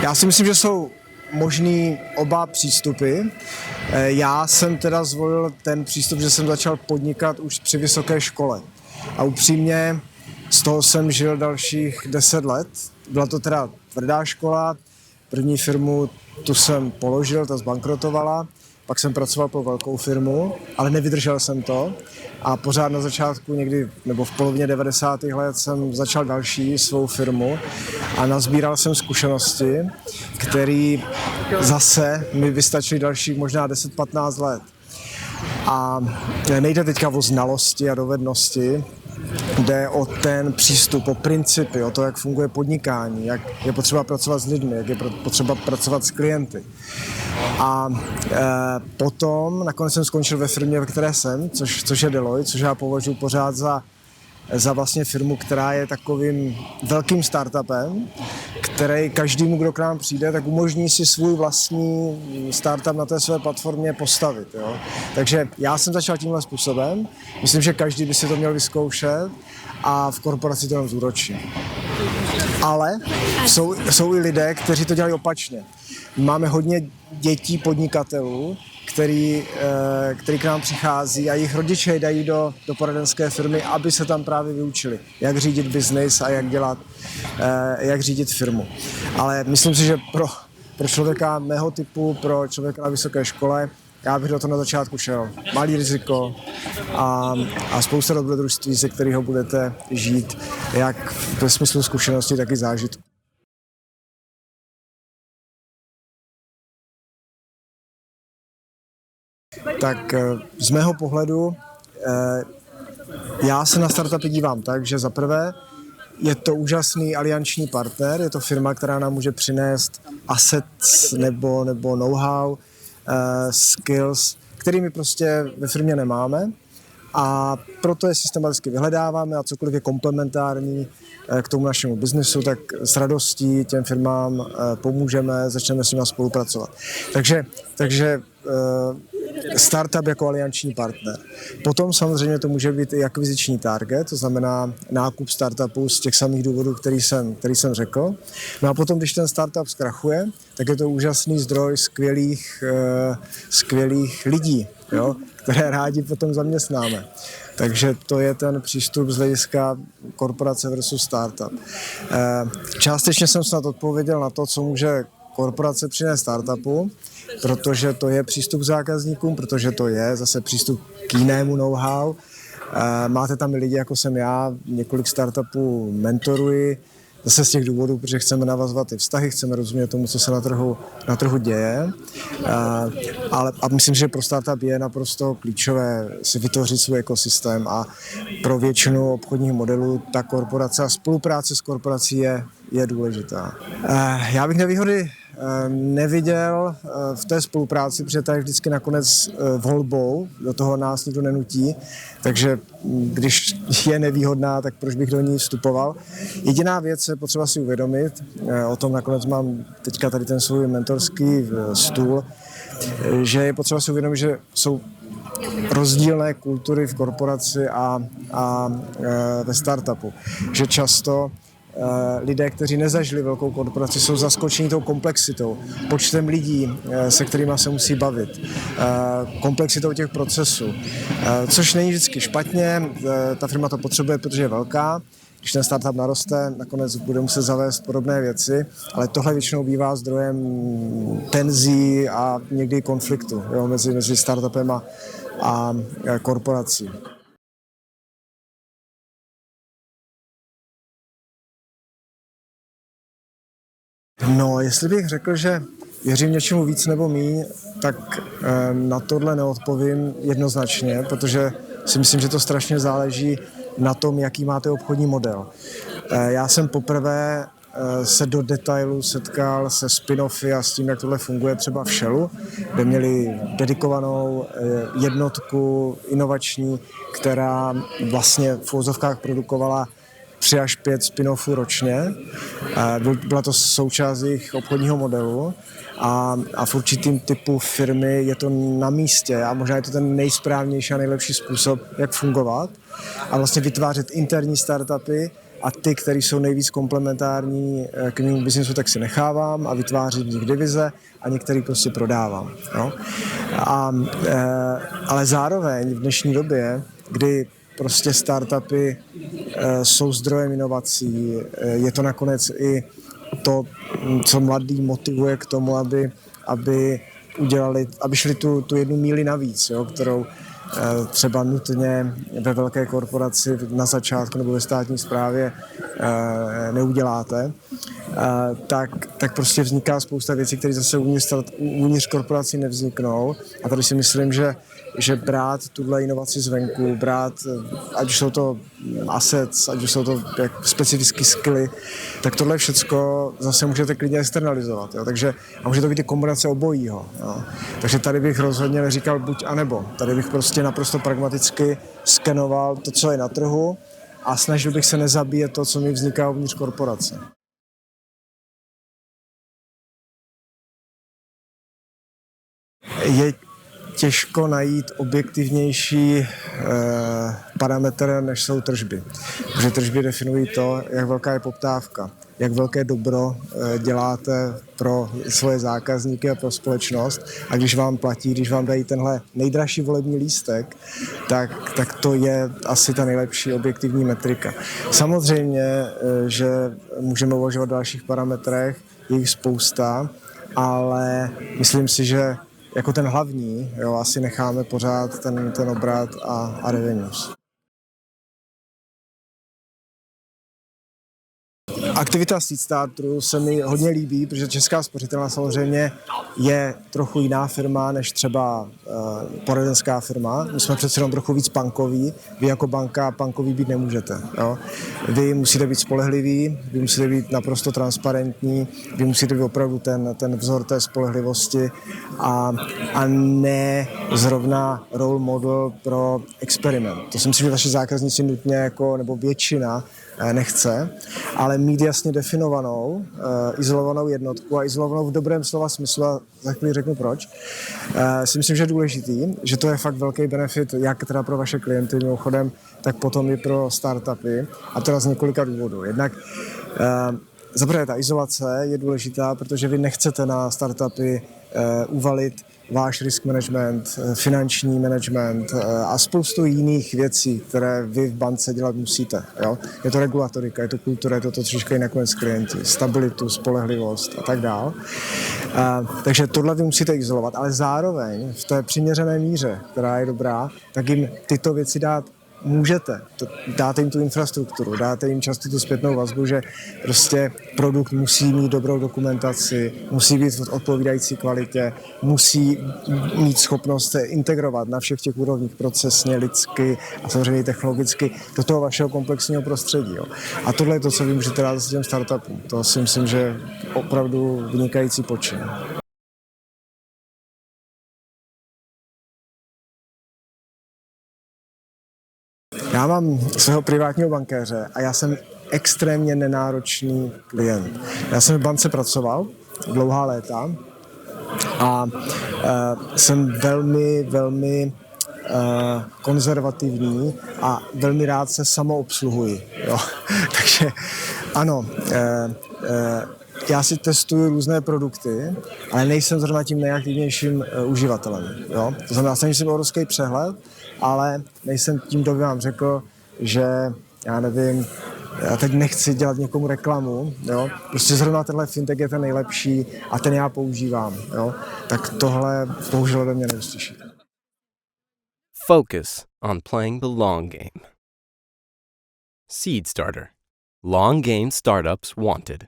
Já si myslím, že jsou možný oba přístupy. Já jsem teda zvolil ten přístup, že jsem začal podnikat už při vysoké škole. A upřímně z toho jsem žil dalších 10 let. Byla to teda tvrdá škola. První firmu tu jsem položil, ta zbankrotovala. Pak jsem pracoval pro velkou firmu, ale nevydržel jsem to. A pořád na začátku někdy, nebo v polovině 90. let jsem začal další svou firmu a nazbíral jsem zkušenosti, které zase mi vystačily dalších možná 10-15 let. A nejde teďka o znalosti a dovednosti, jde o ten přístup, o principy, o to, jak funguje podnikání, jak je potřeba pracovat s lidmi, jak je potřeba pracovat s klienty. A potom nakonec jsem skončil ve firmě, ve které jsem, což je Deloitte, což já považuji pořád za vlastně firmu, která je takovým velkým startupem, který každému, kdo k nám přijde, tak umožní si svůj vlastní startup na té své platformě postavit. Jo? Takže já jsem začal tímhle způsobem, myslím, že každý by si to měl vyzkoušet a v korporaci to jenom zúročí. Ale jsou i lidé, kteří to dělají opačně. Máme hodně dětí podnikatelů, který k nám přichází a jejich rodiče je dají do poradenské firmy, aby se tam právě vyučili, jak řídit biznis a jak řídit firmu. Ale myslím si, že pro člověka mého typu, pro člověka na vysoké škole, já bych do toho na začátku šel. Malý riziko a spousta dobrodružství, se kterého budete žít, jak ve smyslu zkušenosti, tak i zážitku. Tak z mého pohledu já se na startupy dívám tak, že za prvé je to úžasný alianční partner, je to firma, která nám může přinést assets nebo know-how, skills, který my prostě ve firmě nemáme a proto je systematicky vyhledáváme a cokoliv je komplementární k tomu našemu biznesu, tak s radostí těm firmám pomůžeme, začneme s nimi spolupracovat. Takže startup jako alianční partner. Potom samozřejmě to může být i akviziční target, to znamená nákup startupu z těch samých důvodů, který jsem řekl. No a potom, když ten startup zkrachuje, tak je to úžasný zdroj skvělých lidí, jo, které rádi potom zaměstnáme. Takže to je ten přístup z hlediska korporace versus startup. Částečně jsem snad odpověděl na to, co může korporace přinést startupu, protože to je přístup k zákazníkům, protože to je zase přístup k jinému know-how. Máte tam i lidi, jako jsem já, několik startupů mentoruji, zase z těch důvodů, protože chceme navazovat ty vztahy, chceme rozumět tomu, co se na trhu děje. A myslím, že pro startup je naprosto klíčové si vytvořit svůj ekosystém a pro většinu obchodních modelů ta korporace a spolupráce s korporací je důležitá. Já bych nevýhody neviděl v té spolupráci, protože ta je vždycky nakonec volbou, do toho nás nikdo nenutí, takže když je nevýhodná, tak proč bych do ní vstupoval. Jediná věc je potřeba si uvědomit, o tom nakonec mám teďka tady ten svůj mentorský stůl, že je potřeba si uvědomit, že jsou rozdílné kultury v korporaci a ve startupu. Že často lidé, kteří nezažili velkou korporaci, jsou zaskočeni tou komplexitou, počtem lidí, se kterými se musí bavit, komplexitou těch procesů, což není vždycky špatně, ta firma to potřebuje, protože je velká, když ten startup naroste, nakonec bude muset zavést podobné věci, ale tohle většinou bývá zdrojem tenzí a někdy konfliktu, jo, mezi startupem a korporací. No, jestli bych řekl, že věřím něčemu víc nebo míň, tak na tohle neodpovím jednoznačně, protože si myslím, že to strašně záleží na tom, jaký máte obchodní model. Já jsem poprvé se do detailu setkal se spin-offy a s tím, jak tohle funguje třeba v Shellu, kde měli dedikovanou jednotku inovační, která vlastně v uvozovkách produkovala 3 až 5 spin-offů ročně. Byla to součást jejich obchodního modelu a v určitým typu firmy je to na místě a možná je to ten nejsprávnější a nejlepší způsob, jak fungovat a vlastně vytvářet interní startupy a ty, které jsou nejvíc komplementární k mému biznesu, tak si nechávám a vytvářím z nich divize a některý prostě prodávám. Jo? Ale zároveň v dnešní době, kdy prostě startupy jsou zdrojem inovací, je to nakonec i to, co mladý motivuje k tomu, aby šli tu jednu míli navíc, jo, kterou třeba nutně ve velké korporaci na začátku nebo ve státní správě neuděláte, tak prostě vzniká spousta věcí, které zase uvnitř korporací nevzniknou. A tady si myslím, že brát tuhle inovaci zvenku, brát, ať už jsou to assets, ať už jsou to specifické skilly, tak tohle všecko zase můžete klidně externalizovat. Jo? Takže, a může to být i kombinace obojího. Jo? Takže tady bych rozhodně neříkal buď a nebo. Tady bych prostě naprosto pragmaticky skenoval to, co je na trhu a snažil bych se nezabíjet to, co mi vzniká uvnitř korporace. Je těžko najít objektivnější parametr, než jsou tržby. Protože tržby definují to, jak velká je poptávka, jak velké dobro děláte pro svoje zákazníky a pro společnost. A když vám platí, když vám dají tenhle nejdražší volební lístek, tak to je asi ta nejlepší objektivní metrika. Samozřejmě, že můžeme uvažovat o dalších parametrech, je jich spousta, ale myslím si, že jako ten hlavní, jo, asi necháme pořád ten obrat a revenues. Aktivita Seed Starteru se mi hodně líbí, protože Česká spořitelna samozřejmě je trochu jiná firma než třeba poradenská firma. My jsme přece jenom trochu víc punkoví. Vy jako banka punkoví být nemůžete. Jo? Vy musíte být spolehliví, vy musíte být naprosto transparentní, vy musíte být opravdu ten vzor té spolehlivosti a ne zrovna role model pro experiment. To si myslím, že vaši zákazníci nutně nebo většina nechce, ale mít jasně definovanou, izolovanou jednotku a izolovanou v dobrém slova smyslu, a za chvíli řeknu proč, si myslím, že je důležitý, že to je fakt velký benefit, jak teda pro vaše klienty mimochodem, tak potom i pro startupy, a teda z několika důvodů. Jednak zaprvé ta izolace je důležitá, protože vy nechcete na startupy uvalit váš risk management, finanční management a spoustu jiných věcí, které vy v bance dělat musíte. Jo? Je to regulatorika, je to kultura, je to co říkají nakonec klienti, stabilitu, spolehlivost a tak dál. Takže tohle vy musíte izolovat, ale zároveň v té přiměřené míře, která je dobrá, tak jim tyto věci dát můžete. Dáte jim tu infrastrukturu, dáte jim často tu zpětnou vazbu, že prostě produkt musí mít dobrou dokumentaci, musí být v odpovídající kvalitě, musí mít schopnost se integrovat na všech těch úrovních procesně, lidsky a samozřejmě technologicky do toho vašeho komplexního prostředí. Jo. A tohle je to, co vy můžete dát s těm startupům. To si myslím, že je opravdu vynikající počin. Já mám svého privátního bankéře a já jsem extrémně nenáročný klient. Já jsem v bance pracoval dlouhá léta a jsem velmi konzervativní a velmi rád se samoobsluhuji. Jo. Takže ano, já si testuju různé produkty, ale nejsem zrovna tím nejaktivnějším uživatelem. Jo. To znamená, jsem si obrovský přehled, ale nejsem tím, kdo by vám řekl, že já nevím, já teď nechci dělat někomu reklamu, jo? Prostě zrovna tenhle fintech je ten nejlepší a ten já používám, jo? Tak tohle bohužel ode mě neuslyšíte. Focus on playing the long game. Seed Starter. Long game startups wanted.